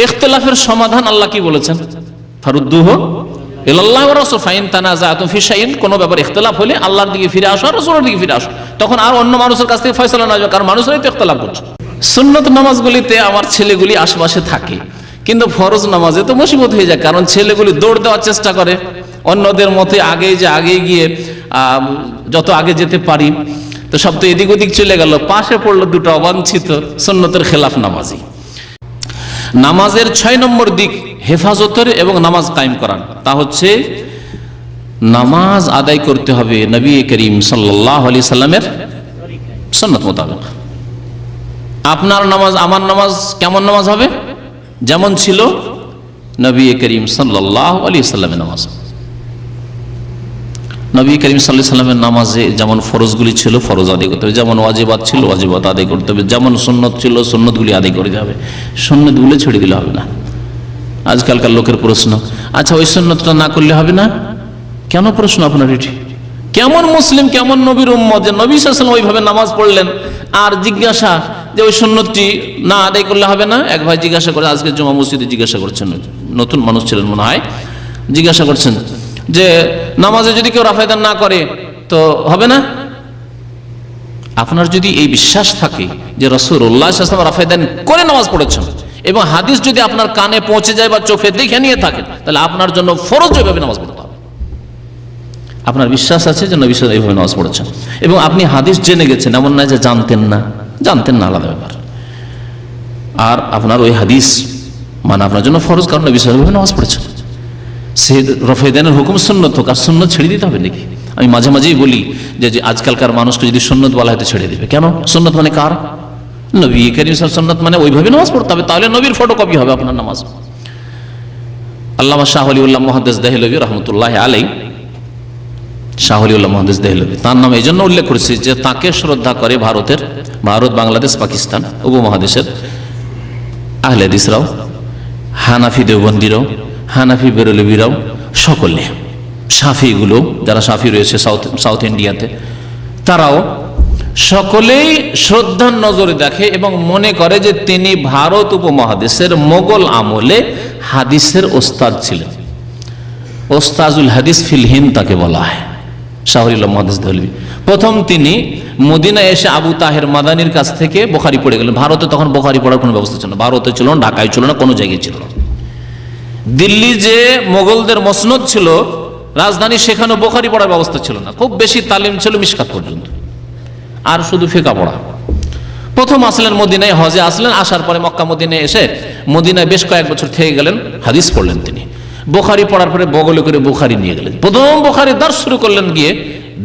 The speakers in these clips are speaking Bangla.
ইখতিলাফের সমাধান আল্লাহ কি বলেছেন? ফারুদ্দুহু ইলাল্লাহি ওয়া রাসূল ফাইন তানাযাতুম ফি শাইইন, কোন ব্যাপারে ইখতিলাফ হলে আল্লাহর দিকে ফিরে আসো, রাসূলের দিকে ফিরে আসো। তখন আর অন্য মানুষের কাছ থেকে ফয়সালা না যাবে, কারণ মানুষরাই তো ইখতিলাফ করছে। সুন্নত নামাজগুলিতে আমার ছেলেগুলি আশেপাশে থাকে, কিন্তু ফরজ নামাজে তো মুসিবত হয়ে যায়, কারণ ছেলেগুলি দৌড় দেওয়ার চেষ্টা করে অন্যদের মতে, আগে গিয়ে যত আগে যেতে পারি, তো সব তো এদিক ওদিক চলে গেল, পাশে পড়লো দুটো অবাঞ্ছিত সুন্নতের খেলাফ নামাজি। নামাজের 6 নম্বর দিক হেফাজতের এবং নামাজ কায়েম করার, তা হচ্ছে নামাজ আদায় করতে হবে নবী করিম সাল্লাল্লাহু আলাইহি সাল্লামের সুন্নাত মোতাবেক। আপনার নামাজ আমার নামাজ কেমন নামাজ হবে? যেমন ছিল নবী করিম সাল্লাল্লাহু আলাইহি সাল্লামের নামাজ। নবী করিম সাল্লাল্লাহু আলাইহি সাল্লামের নামাজে যেমন ফরজগুলি ছিল ফরজ আদায় করতে হবে, যেমন ওয়াজিবাত ছিল ওয়াজিবাত আদায় করতে হবে, যেমন সুন্নত ছিল সুন্নতগুলি আদায় করতে হবে, সুন্নতগুলো ছেড়ে দিলে হবে না। আজকালকার লোকের প্রশ্ন, আচ্ছা ওই সুন্নতটা না করলে হবে না কেন? প্রশ্ন আপনার এটি কেমন মুসলিম, কেমন নবীর উম্মত যে নবী সাল্লাল্লাহু আলাইহি ওয়াসাল্লাম ওইভাবে নামাজ পড়লেন, আর জিজ্ঞাসা যে ওই সুন্নতটি না আদায় করলে হবে না। এক ভাই জিজ্ঞাসা করে, আজকে জুমা মসজিদে জিজ্ঞাসা করছেন, নতুন মানুষ ছিলেন মনে হয়, জিজ্ঞাসা করছেন যে নামাজে যদি কেউ রাফায়দান না করে তো হবে না? আপনার যদি এই বিশ্বাস থাকে যে রাসূলুল্লাহ সাল্লাল্লাহু আলাইহি ওয়াসাল্লাম রাফায়দান করে নামাজ পড়েছেন, এবং হাদিস যদি আপনার কানে পৌঁছে যায় বা চোখে দেখে নিয়ে থাকেন, তাহলে আপনার জন্য ফরজ এইভাবে নামাজ পড়তে হবে। আপনার বিশ্বাস আছে যে নবী সাল্লাল্লাহু আলাইহি ওয়াসাল্লাম এইভাবে নামাজ পড়েছেন, এবং আপনি হাদিস জেনে গেছেন, এমন না যে জানতেন না আলাদা ব্যাপার। আর আপনার ওই হাদিস মানে আপনার জন্য ফরজ, কারণ নবী সাল্লাল্লাহু আলাইহি ওয়াসাল্লাম নামাজ পড়েছেন। সে রাফায়দানের হুকুম সুন্নত হোক, আর সুন্নত ছেড়ে দিতে হবে নাকি? আমি মাঝে মাঝেই বলি যে আজকালকার মানুষকে যদি সুন্নত বলা হয় তো ছেড়ে দিবে কেন? সুন্নত মানে কার? নবী করিম সাল্লাল্লাহু আলাইহি ওয়াসাল্লাম। সুন্নত মানে ওইভাবে নামাজ পড়তে হবে, তাহলে নবীর ফটোকপি হবে আপনার নামাজ। আল্লামা শাহ ওলিউল্লাহ মুহাদ্দিস দেহলভী রাহমাতুল্লাহি আলাইহি, শাহ ওলিউল্লাহ মুহাদ্দিস দেহলভী, তার নাম এই জন্য উল্লেখ করেছি যে তাকে শ্রদ্ধা করে ভারত, বাংলাদেশ, পাকিস্তান উপমহাদেশের আহলে হাদিসরাও, হানাফি দেওবন্দিরাও, হানাফি বেরলভীরাও, সকলে শাফিগুলো যারা শাফি রয়েছে সাউথ ইন্ডিয়াতে, তারাও সকলেই শ্রদ্ধার নজরে দেখে এবং মনে করে যে তিনি ভারত উপমহাদেশের মোগল আমলে হাদিসের ওস্তাদ ছিলেন। ওস্তাজুল হাদিস ফিল হিন্দ তাকে বলা হয়, শাহ ওলিউল্লাহ মুহাদ্দিস দেহলভী। প্রথম তিনি মদিনায় এসে আবু তাহের মাদানির কাছ থেকে বুখারী পড়ে গেলেন। ভারতে তখন বুখারী পড়ার কোনো ব্যবস্থা ছিল না, ভারতে ছিল না, ঢাকায় ছিল না, কোনো জায়গায় ছিল না। দিল্লি যে মোগলদের মসনদ ছিল রাজধানী, সেখানে বুখারী পড়ার ব্যবস্থা ছিল না, খুব বেশি তালিম ছিল মিশকাত পর্যন্ত, আর শুধু ফিকহ পড়া। প্রথম আসলেন মদিনায়, হজে আসলেন, আসার পরে মক্কা মদিনায় এসে মদিনায় বেশ কয়েক বছর থেকে গেলেন, হাদিস পড়লেন তিনি। বুখারী পড়ার পরে বগলে করে বুখারী নিয়ে গেলেন, প্রথম বুখারী দার্স শুরু করলেন গিয়ে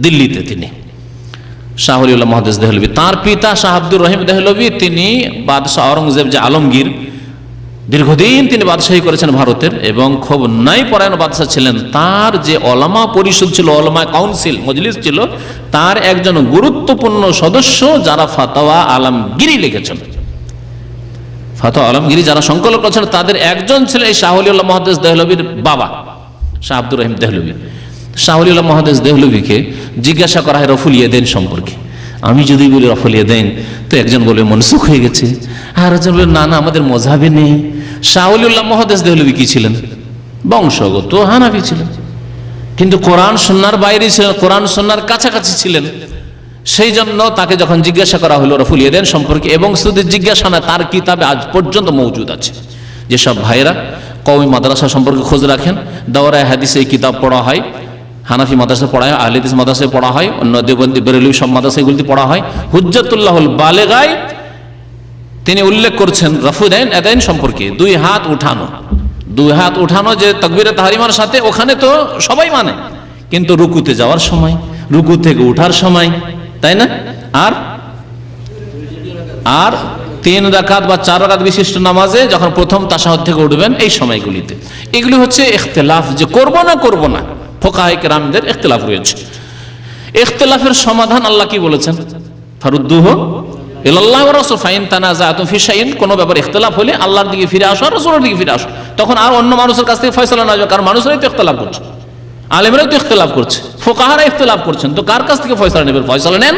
দিল্লিতে তিনি, শাহ ওলিউল্লাহ মুহাদ্দিস দেহলভী। তার পিতা শাহ আব্দুর রহিম দেহলভী, তিনি বাদশাহ আওরঙ্গজেব যে আলমগীর, দীর্ঘদিন তিনি বাদশাহী করেছেন ভারতের, এবং খুব ন্যায় পরায়ণ বাদশাহ ছিলেন। তার যে ওলামা পরিষদ ছিল, ওলামা কাউন্সিল মজলিস ছিল, তার একজন গুরুত্বপূর্ণ সদস্য যারা ফাতাওয়া আলমগীরি লিখেছেন, ফাতাওয়া আলমগীরি যারা সংকলন করেছেন, তাদের একজন ছিলেন এই শাহ ওলিউল্লাহ মুহাদ্দিস দেহলভীর বাবা শাহ আব্দুর রহিম দেহলভী। শাহ ওলিউল্লাহ মুহাদ্দিস দেহলভীকে জিজ্ঞাসা করা হয় রফুল ইয়াদাইন সম্পর্কে। আমি যদি বলি রফুল ইয়াদাইন, তো একজন বলবে মনসুখ হয়ে গেছে, আর একজন বলবে না আমাদের মযহাবে নেই। শাহ ওলিউল্লাহ মুহাদ্দিস দেহলভী কি ছিলেন? বংশগত হানাফি ছিলেন, কিন্তু কোরআন সুন্নাহর বাইরে ছিলেন, কোরআন সুন্নাহর কাছাকাছি ছিলেন। সেই জন্য তাকে যখন জিজ্ঞাসা করা হলো রফুল ইয়াদাইন সম্পর্কে, এবং শুধু জিজ্ঞাসা না, তার কিতাবে আজ পর্যন্ত মওজুদ আছে। যেসব ভাইরা কওমি মাদ্রাসা সম্পর্কে খোঁজ রাখেন, দাওরায়ে হাদিসে এই কিতাব পড়া হয়, হানাফি মাদ্রাসায় পড়া হয়, আহলে হাদিস মাদ্রাসায় পড়া হয়, অন্য দেওবন্দি বেরেলভী সব মাদ্রাসাগুলিতে পড়া হয়। হুজ্জাতুল্লাহুল বালেগায় তিনি উল্লেখ করছেন রফুল ইয়াদাইন সম্পর্কে, দুই হাত উঠানো যে তাকবীরে তাহরিমার সাথে, ওখানে তো সবাই মানে, কিন্তু রুকুতে যাওয়ার সময়, রুকু থেকে উঠার সময়, তাই না? আর 3 রাকাত বা 4 রাকাত বিশিষ্ট নামাজে যখন প্রথম তাশাহুদ থেকে উঠবেন, এই সময়গুলিতে। এগুলি হচ্ছে ইখতিলাফ, যে করব না ফুকাহায়ে কেরামদের ইখতিলাফ রয়েছে। ইখতিলাফের সমাধান আল্লাহ কি বলেছেন? ফারুদ্দুহু ইলাল্লাহি ওয়া রাসূল ফাইন তানাযাতুম ফি শাইইন, কোন ব্যাপারে ইখতিলাফ হলে আল্লাহর দিকে ফিরে আসো, রাসূলের দিকে ফিরে আসো। তখন আর অন্য মানুষের কাছ থেকে ফয়সালা না যাবে, কারণ মানুষরাই তো ইখতিলাফ করছে, আলেমরাই তো ইখতিলাফ করছে, ফুকাহারা ইখতিলাফ করছেন, তো কার কাছ থেকে ফয়সালা নেবেন? ফয়সালা নেন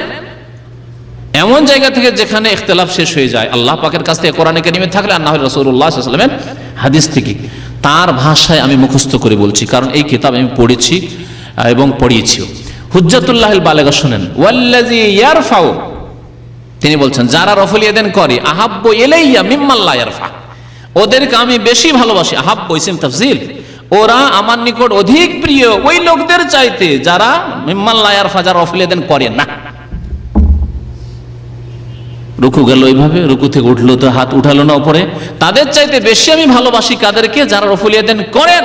এমন জায়গা থেকে যেখানে ইখতিলাফ শেষ হয়ে যায় আল্লাহ পাকের কাছ থেকে কোরআনে কারিমে থাকলে আর না হলে রাসূলুল্লাহ সাল্লাল্লাহু আলাইহি ওয়াসাল্লামের হাদিস থেকে। তার ভাষায় আমি মুখস্থ করে বলছি, কারণ এই কিতাব আমি পড়েছি এবং পড়িয়েছিও। হুজ্জাতুল্লাহিল বালিগা শুনেন, ওয়াল্লাযী ইয়ারফাউ, তিনি বলছেন যারা রফুল ইয়াদাইন করে, আহাব্বু ইলাইয়া মিম্মান লা ইয়ারফা, ওদেরকে আমি বেশি ভালোবাসি। আহাব্বু ইসম তাফজিল, ওরা আমার নিকট অধিক প্রিয় ওই লোকদের চাইতে যারা মিম্মান লা ইয়ারফা, যারা রফুল ইয়াদাইন করে না। রুকু গেল এইভাবে, রুকু থেকে উঠলো তো হাত উঠালো না উপরে, তাদের চাইতে বেশি আমি ভালোবাসি কাদেরকে? যারা রফুল ইয়াদাইন করেন।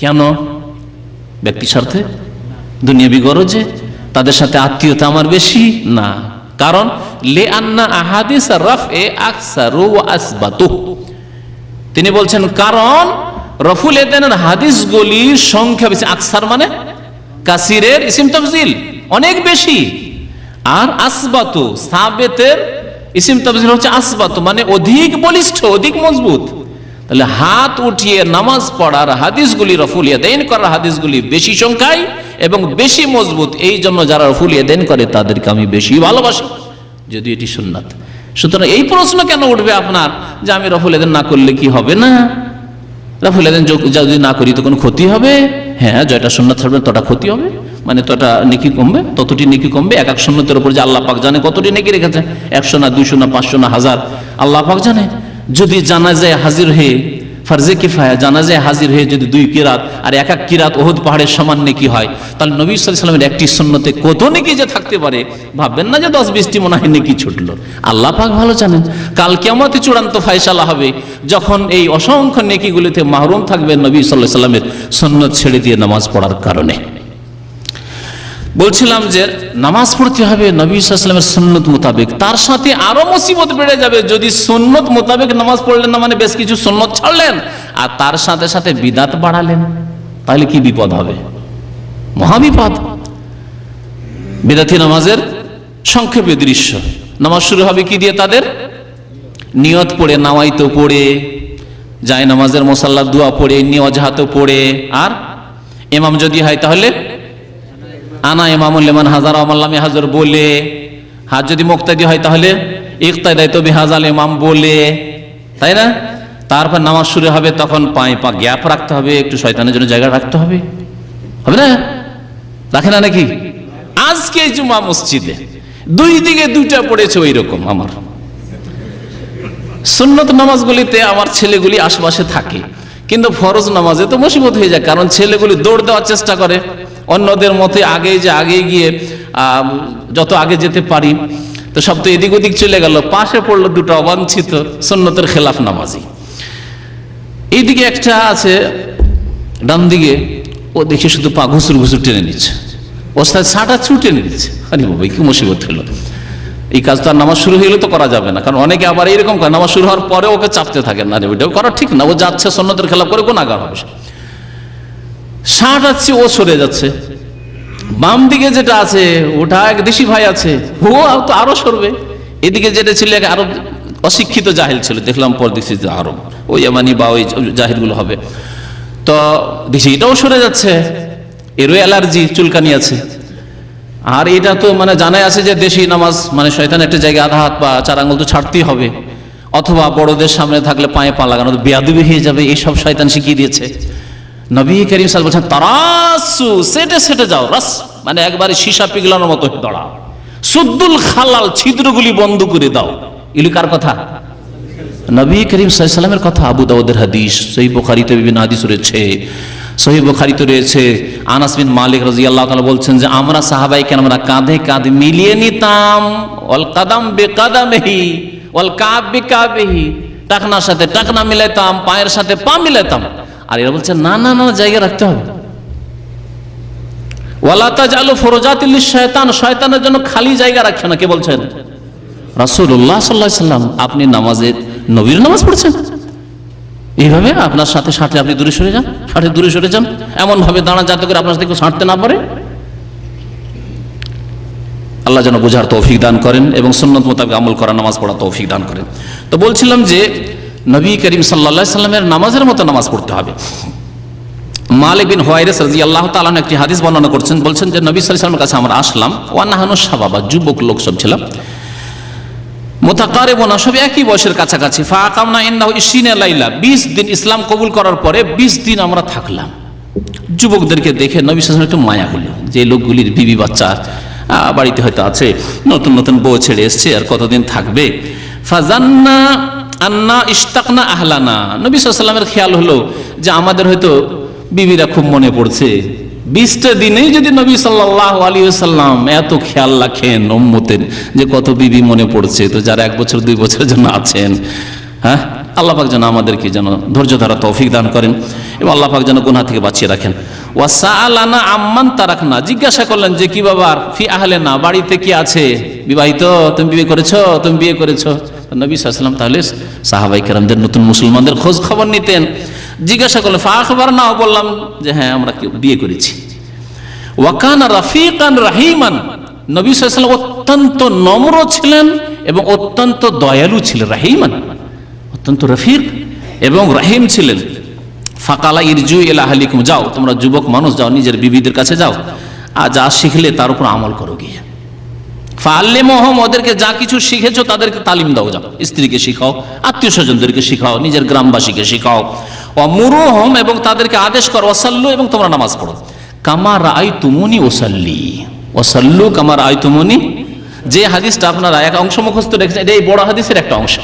কেন? ব্যক্তি স্বার্থে, দুনিয়াবি গরজে, তাদের সাথে আত্মীয়তা আমার বেশি না, কারণ লে আন্না আহাদিস রাফএ আকসারু ওয়া আসবাতু, তিনি বলছেন কারণ রফুল ইয়াদাইনের হাদিসগুলির সংখ্যা বেশি। আকসার মানে কাসিরের ইসম তাফজিল, অনেক বেশি। আর আসবাতু, সাবেতের ইসম তাফজিল হচ্ছে আসবাতু, মানে অধিক বলিষ্ঠ, অধিক মজবুত। তাহলে হাত উঠিয়ে নামাজ পড়ার হাদিসগুলি, রফুল ইয়াদাইন করার হাদিসগুলি বেশি সংখ্যায় এবং বেশি মজবুত। এই জন্য যারা রফুল ইয়াদাইন করে তাদেরকে আমি বেশি ভালোবাসি, যদি এটি সুন্নাত। সুতরাং এই প্রশ্ন কেন উঠবে আপনার যে আমি রফুল ইয়াদাইন না করলে কি হবে? না, রফুল ইয়াদাইন যদি না করি তো কোনো ক্ষতি হবে? হ্যাঁ, যেটা সুন্নাত থাকবে ততটা ক্ষতি হবে, মানে ততটা নেকি কমবে, ততটি নেকি কমবে। এক এক সুন্নতের উপর যে আল্লাহ পাক জানে কতটি নেকি রেখেছে, 100 না 200 না 500 না 1000, আল্লাহ পাক জানে। যদি জানাজায় হাজির হয়ে, ফরজে কিফায়া জানাজায় হাজির হয়ে যদি 2 কিরাত আর এক এক কিরাত ওহুদ পাহাড়ের সমান নেকি হয়, তাহলে নবী সাল্লাল্লাহু আলাইহি ওয়াসাল্লামের একটি সুন্নতে কত নেকি যে থাকতে পারে, ভাববেন না যে 10-20টি মনে হয় নেকি ছুটলো। আল্লাহ পাক ভালো জানেন। কাল কিয়ামতে চূড়ান্ত ফায়সালা হবে, যখন এই অসংখ্য নেকিগুলিতে মাহরুম থাকবে নবী সাল্লাল্লাহু আলাইহি ওয়াসাল্লামের সুন্নত ছেড়ে দিয়ে নামাজ পড়ার কারণে। বলছিলাম যে নামাজ পড়তে হবে নবী সাল্লাল্লাহু আলাইহি ওয়াসাল্লামের সুন্নত মোতাবেক। তার সাথে আরো মুসিবত বেড়ে যাবে যদি সুন্নত মোতাবেক নামাজ পড়লেন না, মানে বেশ কিছু সুন্নত ছাড়লেন আর তার সাথে সাথে বিদাত বাড়ালেন, তাহলে কি বিপদ হবে? মহাবিপদ। বিদাতি নামাজের সংক্ষেপে দৃশ্য, নামাজ শুরু হবে কি দিয়ে? তাদের নিয়ত পড়ে, নাওয়াইতো পড়ে, যায় নামাজের মুসাল্লা দোয়া পড়ে, নিয়জাহাত পড়ে, আর ইমাম যদি হয় তাহলে আনা ইমামুল লিমান হাজারা ওয়া মান লাম ইয়াহজুর বলে, হাত যদি মুক্তাদি হয় তাহলে ইক্তাদাইতু বিহাযাল ইমাম বলে, তাই না? তারপর নামাজ শুরু হবে, তখন পায়ে পা গ্যাপ রাখতে হবে, একটু শয়তানের জন্য জায়গা রাখতে হবে, হবে না? রাখে না নাকি? আজকে জুমা মসজিদে 2 দিকে 2টা পড়েছে ওই রকম। আমার সুন্নত নামাজগুলিতে আমার ছেলেগুলি আশেপাশে থাকে, কিন্তু ফরজ নামাজে তো মুসিবত হয়ে যায়, কারণ ছেলেগুলি দৌড় দেওয়ার চেষ্টা করে অন্যদের মতে, আগে গিয়ে যত আগে যেতে পারি, তো সব তো এদিক ওদিক চলে গেল, পাশে পড়লো 2টা অবাঞ্ছিত সুন্নতের খেলাফ নামাজি। এইদিকে একটা আছে ডান দিকে, ও দেখি শুধু পা ঘুসুর ঘুসুর টেনে নিচ্ছে, ওস্তাদ ছাটা টেনে নিচ্ছে। আরে বাবা, কি মুসিবত হলো! এই কাজ তো আর নামাজ শুরু হইলে তো করা যাবে না, কারণ অনেকে আবার এইরকম করে, নামাজ শুরু হওয়ার পরে ওকে চাপতে থাকে, না রে ওইটাও করা ঠিক না, ও যাচ্ছে সুন্নতের খেলাফ করে, গুনাহগার হবে। ছাটাচ্ছে, ও সরে যাচ্ছে। বাম দিকে যেটা আছে ওটা এক দেশি ভাই আছে, ও তো আরো সরবে। এদিকে যেটা ছিল আরো অশিক্ষিত জাহিল ছিল, দেখলাম পর দেখছি আরো ওই ইয়ামানি বা ওই জাহিরগুলো হবে, তো দেখছি এটাও সরে যাচ্ছে, এরও অ্যালার্জি, চুলকানি আছে। আর এটা তো মানে জানাই আছে যে দেশি নামাজ মানে শয়তান একটা জায়গায় আধা হাত পা 4 আঙ্গুল তো ছাড়তেই হবে, অথবা বড়দের সামনে থাকলে পায়ে পা লাগানো তো বেয়াদবি হয়ে যাবে, এইসব শয়তান শিখিয়ে দিয়েছে। নবী করিম সাল্লাল্লাহু আলাইহি ওয়াসাল্লাম বলছেন তারাসু, সেটে যাও, রাস মানে একবারে সীসা পিঘলানোর মতো দাঁড়াও, সুদ্দুল খালাল, ছিদ্রগুলি বন্ধ করে দাও। এগুলি কার কথা? নবী করিম সাল্লাল্লাহু আলাইহি ওয়াসাল্লামের কথা। আবু দাউদের হাদিস, সহিহ বুখারীতে বিভিন্ন হাদিস রয়েছে, সহিহ বুখারীতে রয়েছে। আনাস বিন মালিক রাদিয়াল্লাহু তাআলা বলছেন যে আমরা সাহাবায়ে কেরামরা কাঁধে কাঁধ মিলিয়ে নিতাম, ওয়াল কাদাম বিকাদামিহি ওয়াল কাব বিকাবিহি, টাকনার সাথে টাকনা মিলাইতাম, পায়ের সাথে পা মিলাইতাম। আর এরা বলছে না না না, জায়গা রাখতে হবে। ওয়ালা তাজালু ফুরজাতিল লিশ-শায়তান, শয়তানের জন্য খালি জায়গা রাখছেন না। কে বলছেন? রাসূলুল্লাহ সাল্লাল্লাহু আলাইহি ওয়াসাল্লাম। আপনি নামাজে নবীর নামাজ পড়ছেন, এইভাবে আপনার সাথে সাথে আপনি দূরে সরে যান, এমন ভাবে দাঁড়ান যাতে করে আপনার সাথে কেউ ছাড়তে না পারে। আল্লাহ যেন বোঝার তৌফিক দান করেন এবং সুন্নত মোতাবেক আমল করা, নামাজ পড়া তৌফিক দান করেন। তো বলছিলাম যে নবী করিম সাল্লাল্লাহু আলাইহি ওয়াসাল্লামের নামাজের মতো নামাজ পড়তে হবে। মালিক বিন হুয়াইরিস রাদিয়াল্লাহু তাআলা একটি হাদিস বর্ণনা করছেন, বলছেন যে নবী সাল্লাল্লাহু আলাইহি ওয়াসাল্লামের কাছে আমরা আসলাম, ওয়া নাহানু শাবাবা, যুবক লোক সব ছিলাম, মুতাকারিবুনা, সব একই বয়সের কাছাকাছি। ফাআকামনা ইন্নাহু 20 লাইলা, 20 দিন ইসলাম কবুল করার পরে 20 দিন আমরা থাকলাম। যুবকদেরকে দেখে নবী সাল্লাল্লাহু আলাইহি ওয়াসাল্লাম একটু মায়া হলো, যে লোকগুলির বিবি বাচ্চা বাড়িতে হয়তো আছে, নতুন নতুন বউ ছেড়ে এসছে, আর কতদিন থাকবে। ফাজান্না আন্না ইশতাকনা আহলানা, নবী সাল্লাল্লাহু আলাইহি ওয়াসাল্লামের খেয়াল হলো যে আমাদের হয়তো বিবিরা খুব মনে পড়ছে। 20টা দিনেই যদি নবী সাল্লাল্লাহু আলাইহি ওয়াসাল্লাম এত খেয়াল রাখেন উম্মতের যে কত বিবি মনে পড়ছে, তো যারা 1 বছর 2 বছরের জন্য আছেন, হ্যাঁ, আল্লাহ পাক যেন আমাদেরকে যেন ধৈর্য ধরা তৌফিক দান করেন এবং আল্লাহ পাক যেন গুনাহ থেকে বাঁচিয়ে রাখেন। ওয়া সাআলানা আম্মান তারাকনা, জিজ্ঞাসা করলেন যে কি বাবা ফি আহলিনা, বাড়িতে কি আছে, বিবাহিত, তুমি বিয়ে করেছো, তুমি বিয়ে করেছো। নবী সাল্লাল্লাহু আলাইহি ওয়াসাল্লাম তাহলে সাহাবায়ে কেরামদের, নতুন মুসলমানদের খোঁজ খবর নিতেন। জিজ্ঞাসা করলেন, ফাআখবারনা, বললাম যে হ্যাঁ আমরা বিয়ে করেছি। ওয়া কানা রাফিকান রাহিমান, নবী সাল্লাল্লাহু আলাইহি ওয়াসাল্লাম অত্যন্ত নম্র ছিলেন এবং অত্যন্ত দয়ালু ছিলেন। রাহিমান, অত্যন্ত রফিক এবং রাহিম ছিলেন। ফাকালা ইরজু ইলা আহলিকুম, যাও তোমরা যুবক মানুষ, যাও নিজের বিবিদের কাছে যাও, আর যা শিখলে তার উপর আমল করো গিয়ে। ফাআল্লিমুহুম, ওদেরকে যা কিছু শিখেছো তাদেরকে তালিম দাও, যাও স্ত্রীকে শিখাও, আত্মীয় স্বজনদেরকে শিখাও, নিজের গ্রামবাসীকে শিখাও। ওয়ামুরুহুম, এবং তাদেরকে আদেশ করো, ওয়াসাল্লু, এবং তোমরা নামাজ পড়ো। কামা রাআইতুমুনি ওয়াসাল্লি, ওয়াসাল্লু কামা রাআইতুমুনি, যে হাদিসটা আপনারা এক অংশ মুখস্থ রেখেছেন, এটা এই বড় হাদিসের একটা অংশ।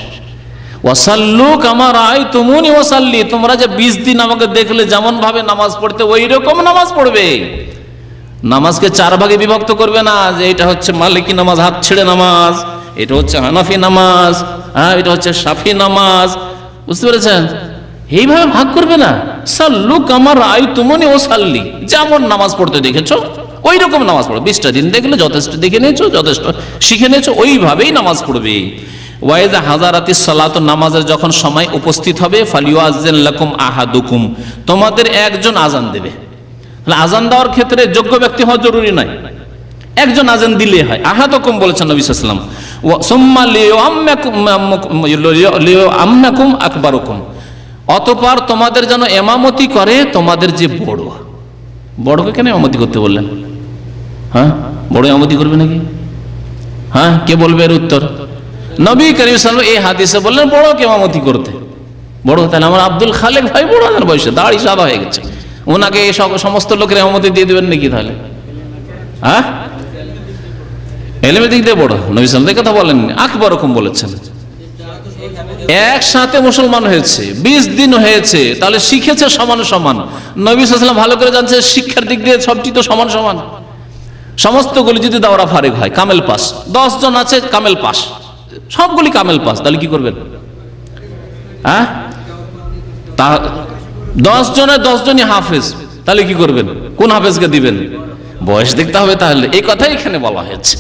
ওয়াসাল্লু কামা রাআইতুমুনি ওয়াসাল্লি, তোমরা যে 20 দিন আমাকে দেখলে যেমন ভাবে নামাজ পড়তে, ওই রকম নামাজ পড়বে। নামাজকে 4 ভাগে বিভক্ত করবে না, যে এটা হচ্ছে মালিকি নামাজ, হাত ছেড়ে নামাজ, এটা হচ্ছে হানাফি নামাজ, হ্যাঁ, এটা হচ্ছে শাফি নামাজ, বুঝতে পেরেছেন? এইভাবে ভাগ করবে না। সাল্লু কামা রাআইতুমুনি ওয়াসাল্লি, যেমন নামাজ পড়তে দেখেছো ওই রকম নামাজ পড়ো। 20টা দিন দেখলে যথেষ্ট, দেখে নিয়েছো, যথেষ্ট শিখে নিয়েছো, ওইভাবেই নামাজ পড়বে। ওয়াইজা হাজারাতিস সালাত, নামাজের যখন সময় উপস্থিত হবে, ফালিউআজ্জিন লাকুম আহাদুকুম, তোমাদের একজন আজান দেবে। আজান দেওয়ার ক্ষেত্রে যোগ্য ব্যক্তি হওয়া জরুরি নয়, একজন আজান দিলে হয়। আহাদুকুম বলেছেন নবী সাল্লাল্লাহু আলাইহি ওয়াসাল্লাম। সুম্মা লিউআম্মাকুম আকবারুকুম, অতঃপর তোমাদের যেন ইমামতি করে তোমাদের যে বড়। বড়কে কেন ইমামতি করতে বললেন? হ্যাঁ, বড় ইমামতি করবে নাকি? হ্যাঁ, কে বলবে এর উত্তর? নবী করিম সাল্লাল্লাহু আলাইহি ওয়াসাল্লাম এই হাদিসে বললেন বড়কে ইমামতি করতে। বড়, তাহলে আমার আব্দুল খালেক ভাই বড় আছেন বয়সে, দাড়ি সাদা হয়ে গেছে, ওনাকে সমস্ত লোকের ইমামতি দিয়ে দেবেন নাকি তাহলে? হ্যাঁ, এলেমের দিক দিয়ে বড়। নবী সাল্লাল্লাহু আলাইহি ওয়াসাল্লাম কথা বলেননি, আকবরকুম বলেছেন। একসাথে মুসলমান হয়েছে, 20 দিন হয়েছে, তাহলে শিখেছে সমান সমান। নবী সাল্লাল্লাহু আলাইহি ওয়াসাল্লাম ভালো করে জানছে শিক্ষার দিক দিয়ে সবটি তো সমান সমান। সমস্তগুলি যদি দাওরা ফারিক হয়, কামেল পাস, 10 জন আছে কামেল পাস, সবগুলি কামেল পাস, তাহলে কি করবেন? হ্যাঁ, 10 জনের 10 জনই হাফেজ, তাহলে কি করবেন? কোন হাফেজকে দিবেন? বয়স দেখতে হবে। তাহলে এই কথাই এখানে বলা হয়েছে,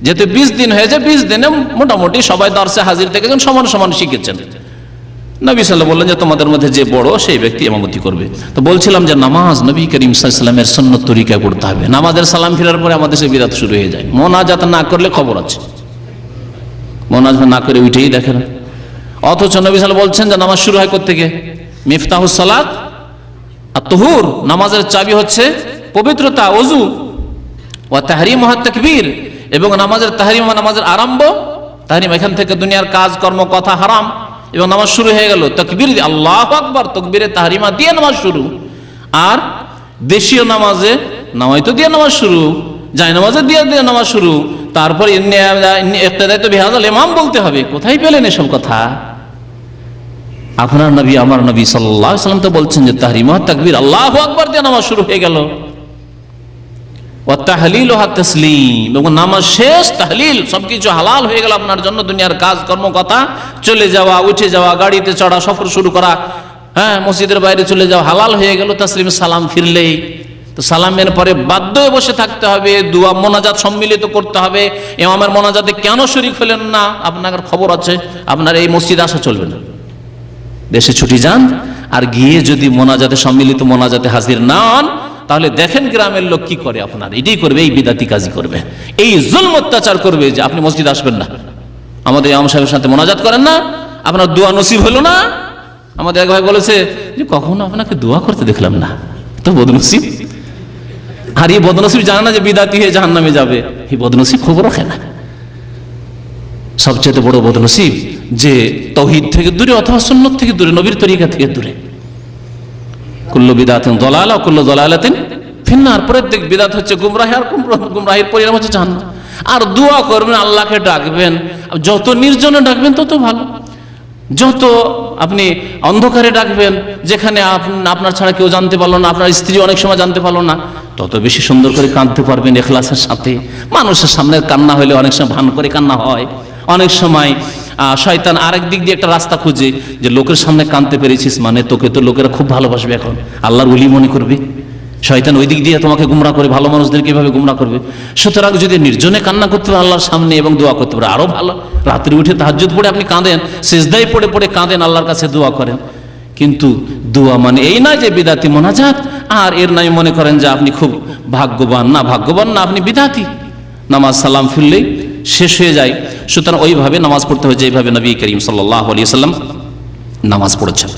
যেহেতু 20 দিন হয়েছে, 20 দিনে মোটামুটি সবাই দর্শে হাজির থেকেছেন, সমান সমান শিখেছেন। নবী সাল্লাল্লাহু বললেন যে তোমাদের মধ্যে যে বড় সেই ব্যক্তি ইমামতি করবে। তো বলছিলাম যে নামাজ নবী করিম সাল্লাল্লাহু আলাইহি ওয়াসাল্লামের সুন্নত তরিকায় পড়তে হবে। নামাজের সালাম ফেরার পরে আমাদের সে বিদআত শুরু হয়ে যায়। মোনাজাত না করলে খবর আছে, মোনাজাত না করে উঠেই দেখেন। অথচ নবী সাল্লাল্লাহু বলছেন যে নামাজ শুরু হয় কোত্থেকে? মিফতাহুস সালাত আত-তুহুর, নামাজের চাবি হচ্ছে পবিত্রতা, ওযু। ওয়া তাহরিমুহা তাকবীর, এবং নামাজের তাহরিম, নামাজের আরম্ভ, তাহরিম এখান থেকে দুনিয়ার কাজ কর্ম কথা হারাম, এবং নামাজ শুরু হয়ে গেল তাকবীর দিয়ে, আল্লাহু আকবার, তাকবীরে তাহরিমা দিয়ে নামাজ শুরু। আর দেশীয় নামাজে নামাইতো দিয়ে নামাজ শুরু, যায় নামাজে দিয়ে দিয়ে নামাজ শুরু, তারপর ইক্তেদায়ে বিহাযাল ইমাম বলতে হবে। কোথায় পেলেন এসব কথা? আপনার নবী, আমার নবী সাল্লাল্লাহু আলাইহি ওয়াসাল্লাম তো বলছেন যে তাহরিমা তাকবীর, আল্লাহু আকবার দিয়ে নামাজ শুরু হয়ে গেল। ওয়া তাহলিলুহা তাসলিম, এবং নামাজ শেষ তাহলিল, সবকিছু হালাল হয়ে গেল আপনার জন্য। দুনিয়ার কাজ কর্ম কথা, চলে যাওয়া, উঠে যাওয়া, গাড়িতে চড়া, সফর শুরু করা, হ্যাঁ, মসজিদের বাইরে চলে যাওয়া, হালাল হয়ে গেল। তাসলিম, সালাম ফিরলেই তো সালামের পরে বাধ্য হয়ে বসে থাকতে হবে, দোয়া মোনাজাত সম্মিলিত করতে হবে। ইমামের মোনাজাতে কেন শরীক হলেন না? আপনার খবর আছে, আপনার এই মসজিদে আসা চলবে না। দেশে ছুটি যান, আর গিয়ে যদি মোনাজাতে সম্মিলিত মোনাজাতে হাজির না হন, তাহলে দেখেন গ্রামের লোক কি করে। আপনার এটাই করবে, এই বিদাতি কাজই করবে, এই জুলম অত্যাচার করবে যে আপনি মসজিদে আসবেন না, আমাদের ইমাম সাহেবের সাথে মোনাজাত করেন না, আপনার দোয়া নসিব হলো না। আমাদের এক ভাই বলেছে যে কখনো আপনাকে দোয়া করতে দেখলাম না, তো তো বদনসিব। আর এই বদনসিব জানে না যে বিদাতি হয়ে জাহান্নামে যাবে, এই বদনসিব খবর রাখে না। সবচেয়ে বড় বদনসিব যে তাওহীদ থেকে দূরে অথবা সুন্নাত থেকে দূরে, নবীর তরিকা থেকে দূরে। কুল্লু বিদআতিন দালালা ওয়া কুল্লু দালালাতিন ফিন্নার। প্রত্যেক বিদআত হচ্ছে গুমরাহি, আর গুমরাহির পরিণাম হচ্ছে জাহান্নাম। আর দোয়া করবেন, আল্লাহকে ডাকবেন, যত নির্জনে ডাকবেন তত ভালো। যত আপনি অন্ধকারে ডাকবেন, যেখানে আপনার ছাড়া কেউ জানতে পারলো না, আপনার স্ত্রী অনেক সময় জানতে পারলো না, তত বেশি সুন্দর করে কাঁদতে পারবেন ইখলাসের সাথে। মানুষের সামনে কান্না হলে অনেক সময় ভান করে কান্না হয়, অনেক সময় শয়তান আরেক দিক দিয়ে একটা রাস্তা খুঁজে যে লোকের সামনে কাঁদতে পেরেছিস মানে তোকে তো লোকেরা খুব ভালোবাসবে, এখন আল্লাহর ওলি মনে করবে। শয়তান ওই দিক দিয়ে তোমাকে গুমরা করে, ভালো মানুষদের কিভাবে গুমরা করবে। সুতরাং যদি নির্জনে কান্না করতে পারে আল্লাহর সামনে এবং দোয়া করতে পারে আরো ভালো। রাত্রে উঠে তাহাজ্জুদ পড়ে আপনি কাঁদেন, সিজদায় পড়ে পড়ে কাঁদেন, আল্লাহর কাছে দোয়া করেন। কিন্তু দোয়া মানে এই না যে বিদাতি মোনাজাত, আর এর নাই মনে করেন যে আপনি খুব ভাগ্যবান। না, ভাগ্যবান না, আপনি বিদাতি। নামাজ সালাম ফিরলেই শেষ হয়ে যায়। সুতরাং ওইভাবে নামাজ পড়তে হয় যেভাবে নবী করিম সাল্লাল্লাহু আলাইহি ওয়াসাল্লাম নামাজ পড়েছেন।